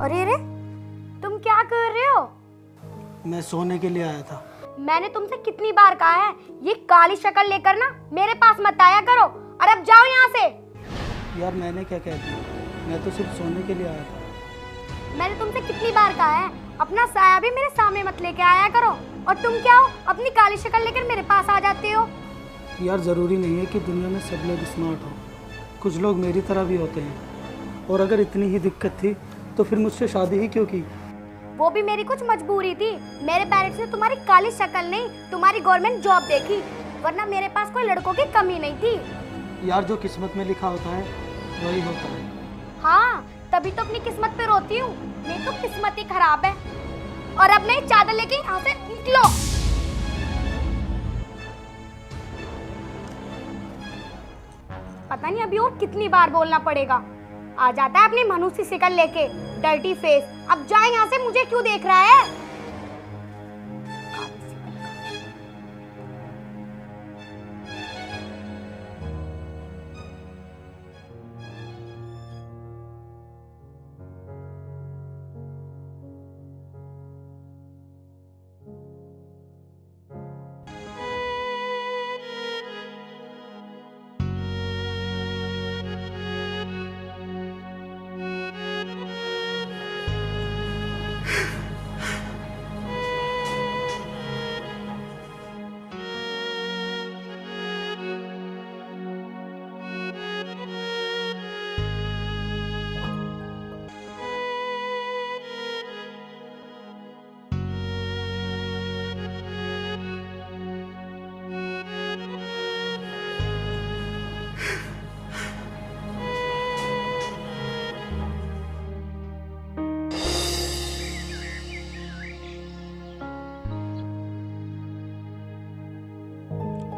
अरे अरे, तुम क्या कर रहे हो? मैं सोने के लिए आया था। मैंने तुमसे कितनी बार कहा है ये काली शक्ल लेकर ना मेरे पास मत आया करो। और अब जाओ यहाँ से। यार मैंने क्या कह दिया, मैं तो सिर्फ सोने के लिए आया था। मैंने तुमसे कितनी बार कहा है अपना साया भी मेरे सामने मत लेके आया करो। और तुम क्या हो, अपनी काली शक्ल लेकर मेरे पास आ जाते हो। यार ज़रूरी नहीं है कि दुनिया में सब लोग स्मार्ट हो, कुछ लोग मेरी तरह भी होते हैं। और अगर इतनी ही दिक्कत थी तो फिर मुझसे शादी ही क्यों की? वो भी मेरी कुछ मजबूरी थी। मेरे पेरेंट्स ने तुम्हारी काली शक्ल नहीं, तुम्हारी गवर्नमेंट जॉब देखी, वरना मेरे पास कोई लड़कों की कमी नहीं थी। यार जो किस्मत में लिखा होता है वही होता है। हाँ, तभी तो अपनी किस्मत पे रोती हूँ। मेरी तो किस्मत ही खराब है। और अब नहीं, चादर लेके यहाँ से निकलो। पता नहीं अभी और कितनी बार बोलना पड़ेगा। आ जाता है अपनी मनुष्य शक्ल लेके, डर्टी फेस। अब जाए यहाँ से, मुझे क्यों देख रहा है?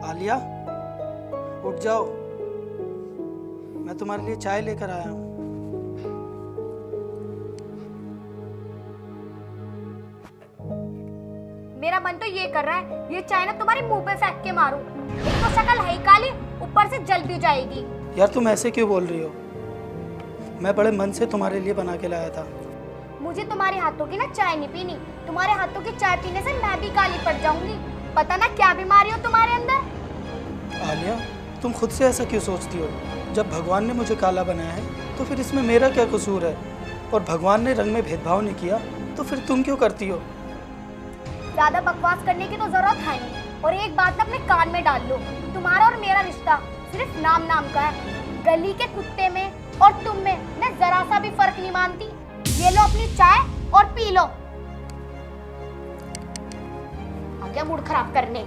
आलिया, उठ जाओ, मैं तुम्हारे लिए चाय लेकर आया हूँ। मेरा मन तो ये कर रहा है ये चाय ना तुम्हारे मुंह पे फेंक के मारूं। एक तो शक्ल है ही काली, ऊपर से जल भी जाएगी। यार तुम ऐसे क्यों बोल रही हो? मैं बड़े मन से तुम्हारे लिए बना के लाया था। मुझे तुम्हारे हाथों की ना चाय नहीं पीनी। तुम्हारे हाथों की चाय पीने से मैं भी काली पड़ जाऊंगी। पता ना क्या बीमारी हो तुम्हारे अंदर। आलिया, तुम खुद से ऐसा क्यों सोचती हो? जब भगवान ने मुझे काला बनाया है तो फिर इसमें मेरा क्या कसूर है? और भगवान ने रंग में भेदभाव नहीं किया तो फिर तुम क्यों करती हो? ज्यादा बकवास करने की तो जरूरत है नहीं। और एक बात अपने कान में डाल लो, तुम्हारा और मेरा रिश्ता सिर्फ नाम नाम का है। गली के कुत्ते में और तुम में मैं जरा सा भी फर्क नहीं मानती। ये लो अपनी चाय और पी लो। आ गया मूड खराब करने।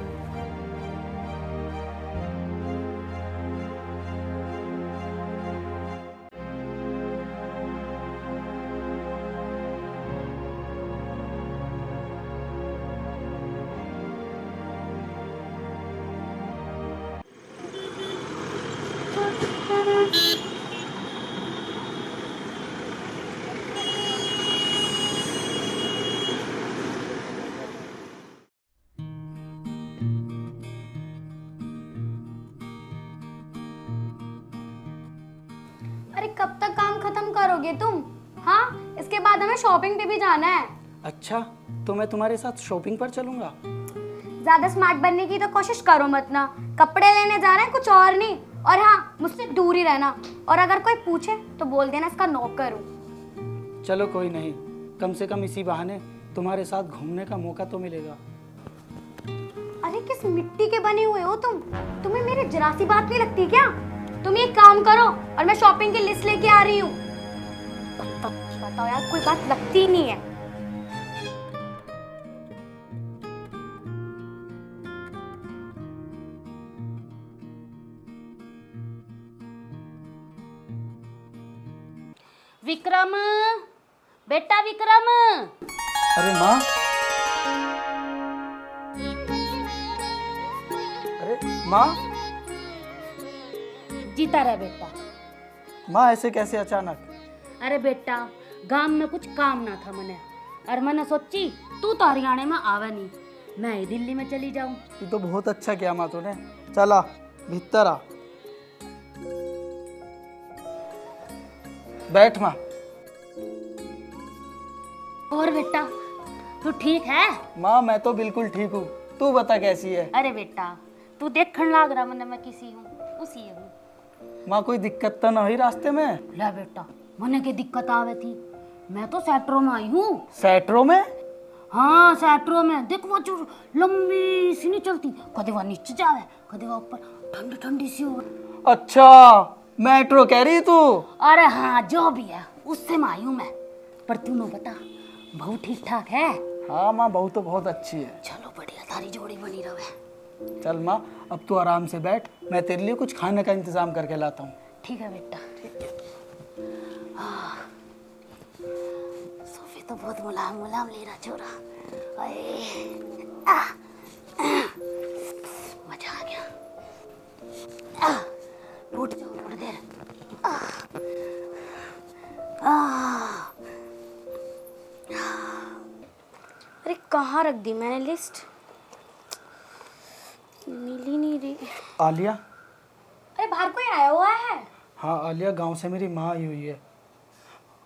अरे कब तक काम खत्म करोगे तुम? हाँ, इसके बाद हमें शॉपिंग पे भी जाना है। अच्छा, तो मैं तुम्हारे साथ शॉपिंग पर चलूंगा। ज्यादा स्मार्ट बनने की तो कोशिश करो मत ना। कपड़े लेने जा रहे हैं, कुछ और नहीं। और हाँ, मुझसे दूर ही रहना। और अगर कोई पूछे तो बोल देना इसका नौकर हूँ। चलो कोई नहीं, कम से कम इसी बहाने तुम्हारे साथ घूमने का मौका तो मिलेगा। अरे किस मिट्टी के बने हुए हो तुम? तुम्हें मेरी जरा सी बात नहीं लगती क्या? तुम एक काम करो और मैं शॉपिंग की लिस्ट लेके आ रही हूँ। बताओ यार, कोई बात लगती ही नहीं है। विक्रम, बेटा विक्रम। अरे माँ, अरे माँ, जीता रहे बेटा। माँ ऐसे कैसे अचानक? अरे बेटा, गांव में कुछ काम ना था मने, और मैंने सोची तू तो हरियाणा में आवा नहीं, मैं ही दिल्ली में चली जाऊं। ये तो बहुत अच्छा किया माँ तूने। चला भीतर आ, बैठ माँ। और बेटा तू ठीक है? माँ मैं तो बिल्कुल ठीक हूँ, तू बता कैसी है? अरे बेटा तू देखने लाग रहा मने मैं किसी हूँ उसी हूँ। माँ कोई दिक्कत तो ना हुई रास्ते में? ले बेटा मने के दिक्कत आवे थी, मैं तो सेट्रो में आई हूँ। सेट्रो में? हाँ सेट्रो में, देख वो जो लंबी सी नहीं चलती, कदे वहाँ नीचे जावे कदे वहाँ ऊपर, ठंडी ठंडी सी हो। अच्छा मेट्रो कह रही तू? अरे हाँ जो भी है उससे में आई हूँ मैं। पर तू न बता बहू ठीक ठाक है? हाँ माँ बहू तो बहुत अच्छी है। चलो बढ़िया तारी जोड़ी बनी रहे। चल माँ अब तू आराम से बैठ, मैं तेरे लिए कुछ खाने का इंतजाम करके लाता हूँ। ठीक है बेटा। सोफे तो बहुत मुलायम मुलायम ले रहा छोरा। मजा आ गया। उठ जाओ थोड़ी देर। अरे कहाँ रख दी मैंने लिस्ट, मिल ही नहीं रही। आलिया? अरे बाहर कोई आया हुआ है? हाँ आलिया, गांव से मेरी माँ आई हुई है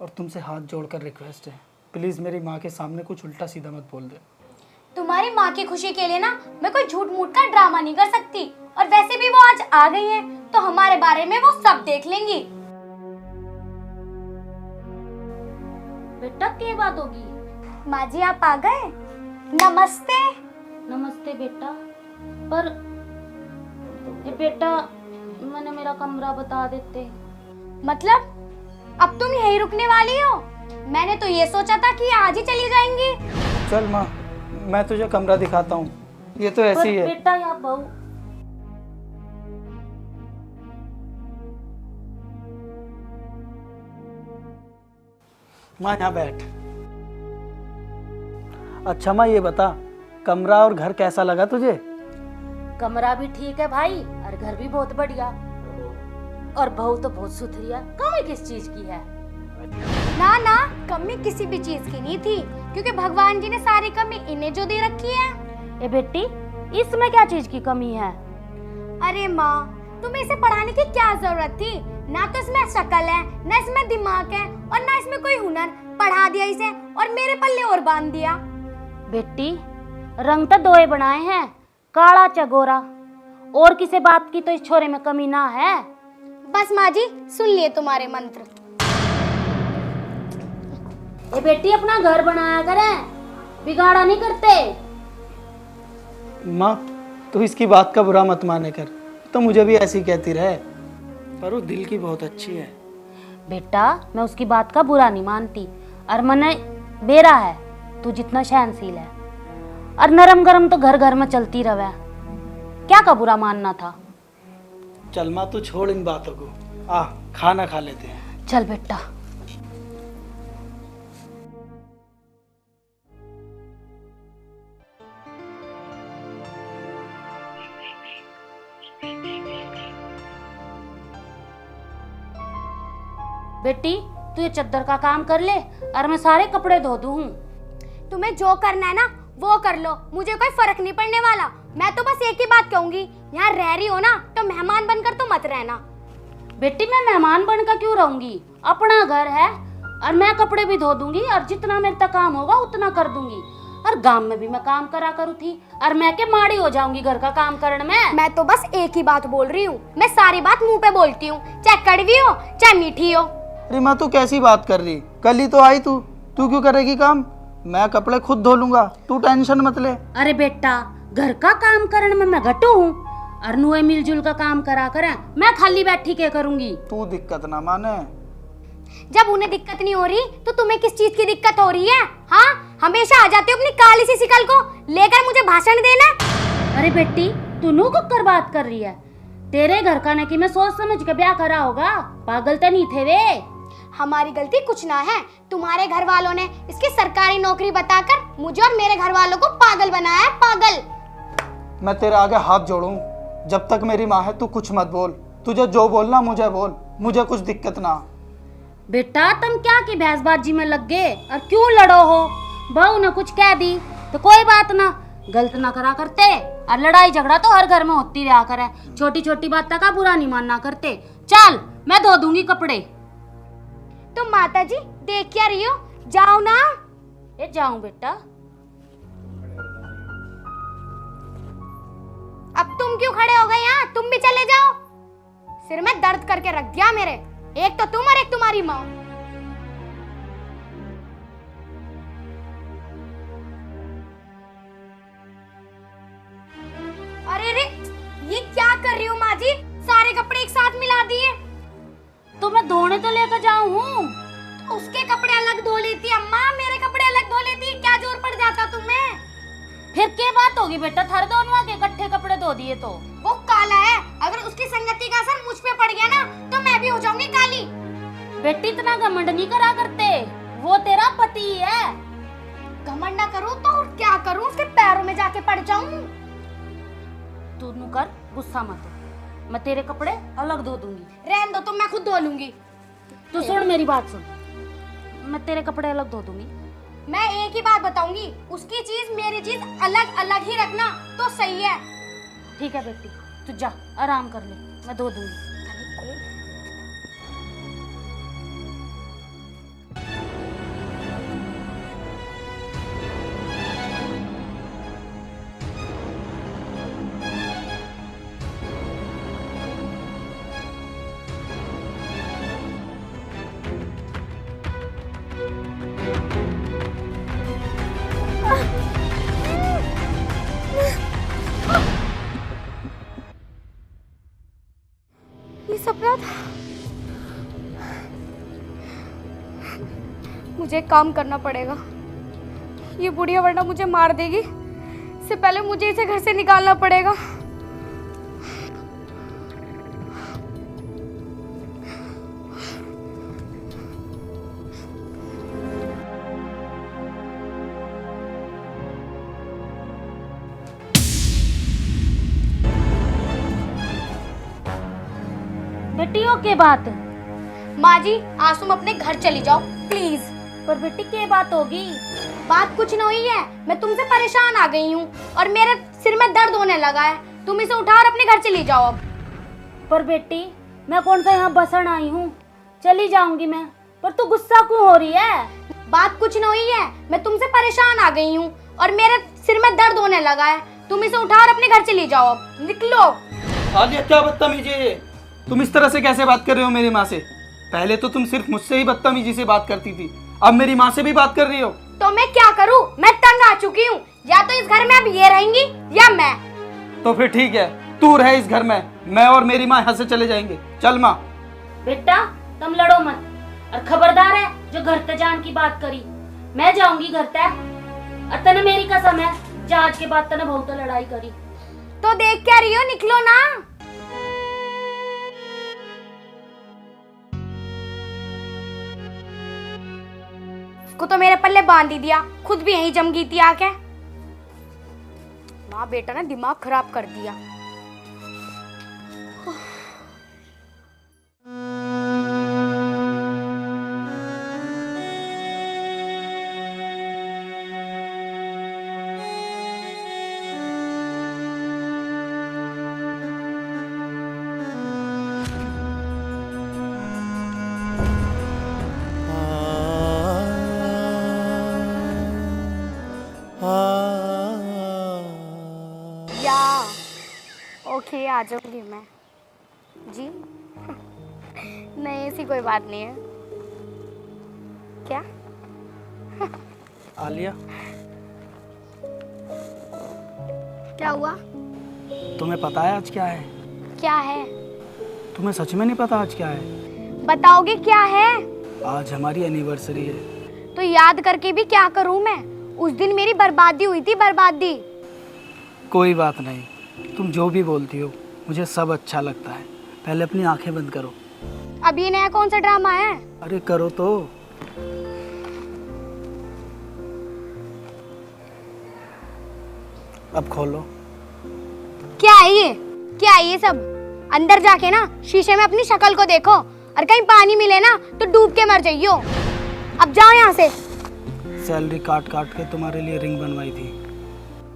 और तुमसे हाथ जोड़कर रिक्वेस्ट है, प्लीज़ मेरी माँ के सामने कुछ उल्टा सीधा मत बोल दे। तुम्हारी माँ की खुशी के लिए ना मैं कोई झूठ मूठ का ड्रामा नहीं कर सकती, और वैसे भी वो आज आ गई है तो हमारे बारे में वो सब देख लेंगी। बेटा क्या बात होगी? माँ जी आप आ गए, नमस्ते। नमस्ते बेटा। पर ये बेटा मैंने मेरा कमरा बता देते। मतलब अब तुम यहीं रुकने वाली हो? मैंने तो ये सोचा था कि आज ही चली जाएंगी। चल माँ मैं तुझे कमरा दिखाता हूँ, ये तो ऐसी ही है। बेटा या बहू माँ यहाँ बैठ। अच्छा माँ ये बता, कमरा और घर कैसा लगा तुझे? कमरा भी ठीक है भाई और घर भी बहुत बढ़िया, और बहू तो बहुत सुथरी है। कमी किस चीज की है? ना ना, कमी किसी भी चीज की नहीं थी, क्योंकि भगवान जी ने सारी कमी इन्हें जो दे रखी है। ए बेटी इसमें क्या चीज की कमी है? अरे माँ तुम्हें इसे पढ़ाने की क्या जरूरत थी? ना तो इसमें शक्ल है, ना इसमें दिमाग है, और ना इसमें कोई हुनर। पढ़ा दिया इसे और मेरे पल्ले और बांध दिया। बेटी रंग तो दोए बनाए हैं, काला चगोरा, और किसी बात की तो इस छोरे में कमी ना है। बस माँ जी सुन लिए तुम्हारे मंत्र। ए बेटी अपना घर बनाया करें, बिगाड़ा नहीं करते। माँ तू इसकी बात का बुरा मत माने कर, तो मुझे भी ऐसी कहती रहे, पर वो दिल की बहुत अच्छी है। बेटा मैं उसकी बात का बुरा नहीं मानती, और मने बेरा है तू जितना सहनशील है, और नरम गरम तो घर घर में चलती रहे, क्या का बुरा मानना था। चल माँ तू छोड़ इन बातों को, आ खाना खा लेते हैं। चल बेटा। बेटी तू ये चद्दर का काम कर ले और मैं सारे कपड़े धो दूँ। तुम्हें जो करना है ना वो कर लो, मुझे कोई फर्क नहीं पड़ने वाला। मैं तो बस एक ही बात कहूंगी, यहाँ रह रही हो ना तो मेहमान बनकर तो मत रहना। बेटी मैं मेहमान बनकर क्यों रहूंगी? अपना घर है और मैं कपड़े भी धो दूंगी, और जितना मेरे तक काम होगा उतना कर दूंगी। और गांव में भी मैं काम करा करूँ थी, और मैं के माड़ी हो जाऊंगी घर का काम करने में। मैं तो बस एक ही बात बोल रही हूँ, मैं सारी बात मुंह पे बोलती हूँ, चाहे कड़वी हो चाहे मीठी हो। अरे माँ तू कैसी बात कर रही, कल ही तो आई तू क्यों करेगी काम? मैं कपड़े खुद धो लूंगा, तू टेंशन मत ले। अरे बेटा घर का काम करने में मैं घटू हूँ, और नुए मिलजुल का काम करा करें, मैं खाली बैठी के करूंगी। तू दिक्कत ना माने। जब उन्हें दिक्कत नहीं हो रही तो तुम्हें किस चीज की दिक्कत हो रही है? हाँ हमेशा आ जाते हो अपनी काली सी शिकल को लेकर मुझे भाषण देना। अरे बेटी तू नू कर बात कर रही है? तेरे घर का न कि मैं सोच समझ के ब्याह करा होगा, पागल तो नहीं थे वे। हमारी गलती कुछ ना है, तुम्हारे घर वालों ने इसकी सरकारी नौकरी बताकर मुझे और मेरे घर वालों को पागल बनाया है, पागल। मैं तेरे आगे हाथ जोड़ूं, जब तक मेरी माँ है तू कुछ मत बोल, तुझे जो बोलना मुझे बोल, मुझे कुछ दिक्कत ना। बेटा तुम क्या की भैंसबाजी में लग गए और क्यों लड़ो हो? बहू ने कुछ कह दी तो कोई बात ना, गलत ना करा करते, और लड़ाई झगड़ा तो हर घर में होती रहा करे, छोटी छोटी बात का बुरा नहीं मानना करते। चल मैं धो दूंगी कपड़े। तुम माता जी देख क्या रही हो, जाओ ना। ये जाऊं बेटा? अब तुम क्यों खड़े हो गए यहाँ? तुम भी चले जाओ। सिर में दर्द करके रख दिया मेरे, एक तो तुम और एक तुम्हारी माँ। अरे रे, ये क्या कर रही हो माँ जी? सारे कपड़े एक साथ मिला दिए। तो मैं धोने तो लेकर जाऊं हूँ। उसके कपड़े अलग धो लेती अम्मा, मेरे कपड़े अलग धो लेती। क्या जोर पड़ जाता तुम्हें? फिर क्या बात होगी बेटा, थारे दोनों के इकट्ठे कपड़े धो दिए तो? वो काला है, अगर उसकी संगति का असर मुझ पे पड़ गया ना तो मैं भी हो जाऊंगी काली। बेटी इतना घमंड नहीं करा करते, वो तेरा पति है। घमंड ना करूं तो और क्या करूं? उसके पैरों में जाके पड़ जाऊं? तू नु कर, गुस्सा मत हो। मैं तेरे कपड़े अलग धो दूंगी। रहने दो, तो मैं खुद धो लूंगी। तू सुन मेरी बात सुन, मैं तेरे कपड़े अलग धो दूंगी। मैं एक ही बात बताऊंगी, उसकी चीज मेरी चीज अलग अलग ही रखना तो सही है। ठीक है बेटी, तू जा आराम कर ले, मैं धो दूंगी। ये सपना था। मुझे एक काम करना पड़ेगा, ये बुढ़िया वरना मुझे मार देगी। इससे पहले मुझे इसे घर से निकालना पड़ेगा। बेटी हो के बात? माँ जी, आज तुम अपने घर चली जाओ प्लीज। पर बेटी के बात होगी? बात कुछ नहीं है, मैं तुमसे परेशान आ गई हूँ और मेरे सिर में दर्द होने लगा है। तुम इसे उठा और अपने घर चली जाओ अब। पर बेटी मैं कौन सा यहाँ बसन आई हूँ, चली जाऊंगी मैं। पर तू गुस्सा क्यों हो रही है? बात कुछ नहीं है, मैं तुमसे परेशान आ गई हूँ और मेरे सिर में दर्द होने लगा है। तुम इसे उठा और अपने घर चली जाओ अब, निकलो। आलिया क्या बदतमीजी है ये? तुम इस तरह से कैसे बात कर रहे हो मेरी माँ से? पहले तो तुम सिर्फ मुझसे ही बदतमीजी से बात करती थी, अब मेरी माँ से भी बात कर रही हो। तो मैं क्या करूँ? मैं तंग आ चुकी हूँ। या तो इस घर में अब ये रहेंगी या मैं। तो फिर ठीक है, तू रहे इस घर में, मैं और मेरी माँ यहाँ से चले जाएंगे। चल माँ। बेटा तुम लड़ो मत, और खबरदार है जो घर ते जान की बात करी। मैं जाऊंगी घर ते, और तने मेरी कसम है जहाज के बाद तने बहुत लड़ाई करी। तो देख क्या रही हो, निकलो ना। उसको तो मेरे पल्ले बांध ही दिया, खुद भी यहीं जम गई थी आके। माँ बेटा ने दिमाग खराब कर दिया। ओके, आ जाऊंगी मैं जी। नहीं, ऐसी कोई बात नहीं है। क्या? आलिया क्या हुआ? तुम्हें पता है आज क्या है? क्या है? तुम्हें सच में नहीं पता आज क्या है? बताओगे क्या है? आज हमारी एनिवर्सरी है। तो याद करके भी क्या करूं मैं? उस दिन मेरी बर्बादी हुई थी, बर्बादी। कोई बात नहीं, तुम जो भी बोलती हो मुझे सब अच्छा लगता है। पहले अपनी आंखें बंद करो। अब ये नया कौन सा ड्रामा है? अरे करो तो। अब खोलो। क्या है ये? क्या है ये सब? अंदर जाके ना शीशे में अपनी शक्ल को देखो, और कहीं पानी मिले ना तो डूब के मर जाइयो। अब जाओ यहाँ से। सैलरी काट काट के तुम्हारे लिए रिंग बनवाई थी।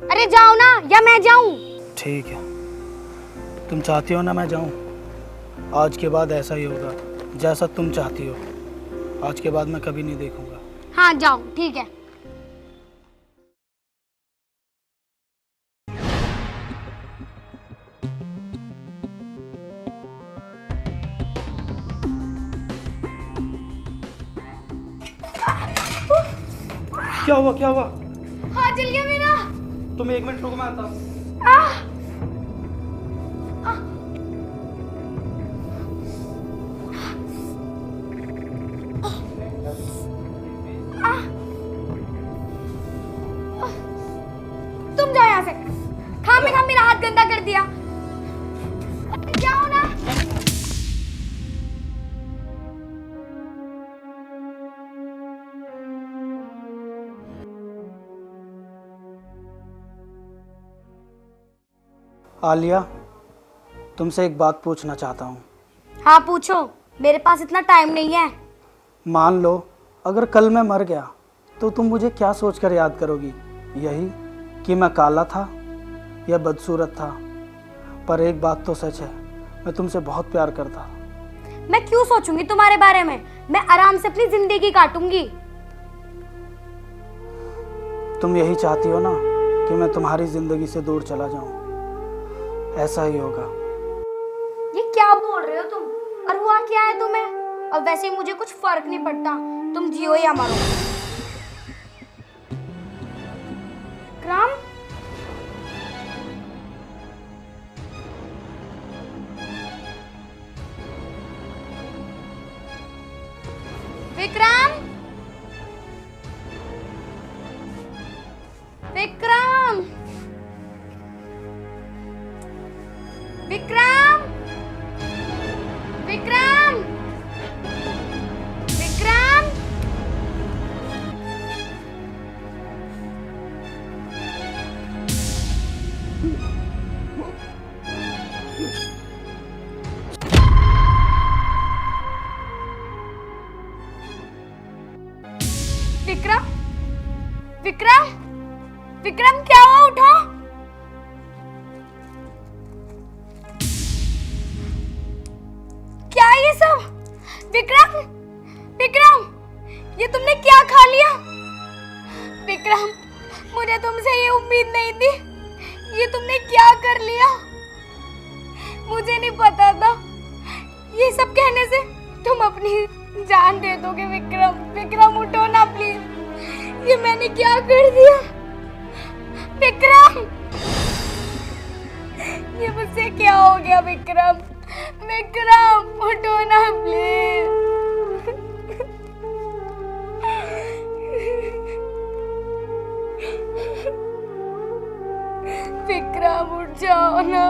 अरे जाओ ना, या मैं जाऊं? ठीक है, तुम चाहती हो ना मैं जाऊं? आज के बाद ऐसा ही होगा जैसा तुम चाहती हो। आज के बाद मैं कभी नहीं देखूंगा। हाँ जाओ, ठीक है। क्या हुआ क्या हुआ? हाथ जल गया मेरा। तुम 1 मिनट रुको, मैं आता हूँ। आह! तुम जाओ यहाँ से। खाम मेरा हाथ गंदा कर दिया। जाओ ना। आलिया, तुमसे एक बात पूछना चाहता हूँ। हाँ पूछो, मेरे पास इतना टाइम नहीं है। मान लो अगर कल मैं मर गया तो तुम मुझे क्या सोचकर याद करोगी? यही कि मैं काला था या बदसूरत था? पर एक बात तो सच है, मैं तुमसे बहुत प्यार करता। मैं क्यों सोचूंगी तुम्हारे बारे में? मैं आराम से अपनी जिंदगी काटूंगी। तुम यही चाहती हो ना कि मैं तुम्हारी जिंदगी से दूर चला जाऊं? ऐसा ही होगा। ये क्या बोल रहे हो तुम? और हुआ क्या है तुम्हें? और वैसे ही मुझे कुछ फर्क नहीं पड़ता, तुम जियो या मरो। विक्रम, विक्रम, विक्रम, विक्रम, विक्रम, विक्रम। विक्रम, विक्रम, विक्रम क्या हुआ? उठो। क्या ये सब? विक्रम, विक्रम, ये तुमने क्या खा लिया? विक्रम, मुझे तुमसे ये उम्मीद नहीं थी। ये तुमने क्या कर लिया? मुझे नहीं पता था। ये सब कहने से तुम अपनी जान दे दोगे। विक्रम, विक्रम उठो ना प्लीज। ये मैंने क्या कर दिया? विक्रम, ये मुझसे क्या हो गया? विक्रम, विक्रम उठो ना प्लीज। विक्रम उठ जाओ ना।